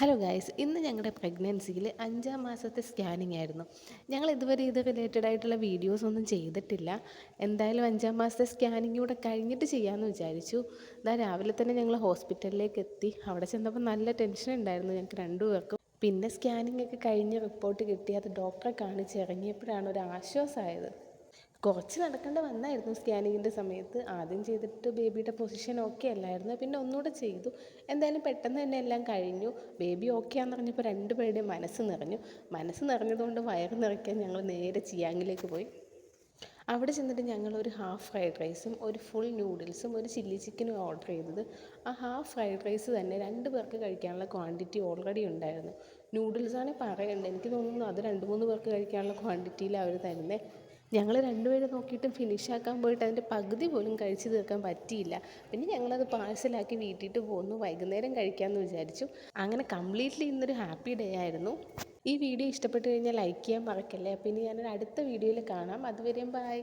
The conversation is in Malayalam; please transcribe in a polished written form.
ഹലോ ഗായ്സ്, ഇന്ന് ഞങ്ങളുടെ പ്രഗ്നൻസിയിൽ 5-ാം മാസത്തെ സ്കാനിങ് ആയിരുന്നു. ഞങ്ങൾ ഇതുവരെ ഇത് റിലേറ്റഡ് ആയിട്ടുള്ള വീഡിയോസ് ഒന്നും ചെയ്തിട്ടില്ല. എന്തായാലും 5-ാം മാസത്തെ സ്കാനിങ് കൂടെ കഴിഞ്ഞിട്ട് ചെയ്യാമെന്ന് വിചാരിച്ചു. രാവിലെ തന്നെ ഞങ്ങൾ ഹോസ്പിറ്റലിലേക്ക് എത്തി. അവിടെ ചെന്നപ്പോൾ നല്ല ടെൻഷൻ ഉണ്ടായിരുന്നു ഞങ്ങൾക്ക് രണ്ടുപേർക്കും. പിന്നെ സ്കാനിങ് ഒക്കെ കഴിഞ്ഞ് റിപ്പോർട്ട് കിട്ടി. അത് ഡോക്ടറെ കാണിച്ച് ഇറങ്ങിയപ്പോഴാണ് ഒരു ആശ്വാസമായത്. കുറച്ച് നടക്കേണ്ട വന്നായിരുന്നു സ്കാനിങ്ങിൻ്റെ സമയത്ത്. ആദ്യം ചെയ്തിട്ട് ബേബിയുടെ പൊസിഷൻ ഓക്കെ അല്ലായിരുന്നു. പിന്നെ ഒന്നുകൂടെ ചെയ്തു. എന്തായാലും പെട്ടെന്ന് തന്നെ എല്ലാം കഴിഞ്ഞു. ബേബി ഓക്കെ ആണെന്ന് പറഞ്ഞപ്പോൾ രണ്ടുപേരുടെയും മനസ്സ് നിറഞ്ഞതുകൊണ്ട് വയറ് നിറയ്ക്കാൻ ഞങ്ങൾ നേരെ ചിയാങ്ങിലേക്ക് പോയി. അവിടെ ചെന്നിട്ട് ഞങ്ങളൊരു ഹാഫ് ഫ്രൈഡ് റൈസും ഒരു ഫുൾ നൂഡിൽസും ഒരു ചില്ലി ചിക്കനും ഓർഡർ ചെയ്തത്. ആ ഹാഫ് ഫ്രൈഡ് റൈസ് തന്നെ 2 പേർക്ക് കഴിക്കാനുള്ള ക്വാണ്ടിറ്റി ഓൾറെഡി ഉണ്ടായിരുന്നു. നൂഡിൽസാണെങ്കിൽ പറയണ്ട, എനിക്ക് തോന്നുന്നു അത് 2-3 പേർക്ക് കഴിക്കാനുള്ള ക്വാണ്ടിറ്റിയിലാണ് അവർ തരുന്നത്. ഞങ്ങൾ രണ്ടുപേരും നോക്കിയിട്ടും ഫിനിഷാക്കാൻ പോയിട്ട് അതിൻ്റെ പകുതി പോലും കഴിച്ച് തീർക്കാൻ പറ്റിയില്ല. പിന്നെ ഞങ്ങളത് പാഴ്സലാക്കി വീട്ടിയിട്ട് പോന്നു. വൈകുന്നേരം കഴിക്കാമെന്ന് വിചാരിച്ചു. അങ്ങനെ കംപ്ലീറ്റ്ലി ഇന്നൊരു ഹാപ്പി ഡേ ആയിരുന്നു. ഈ വീഡിയോ ഇഷ്ടപ്പെട്ട് കഴിഞ്ഞാൽ ലൈക്ക് ചെയ്യാൻ മറക്കല്ലേ. അപ്പോൾ ഇനി ഞാനൊരു അടുത്ത വീഡിയോയിൽ കാണാം. അതുവരെയും ബൈ.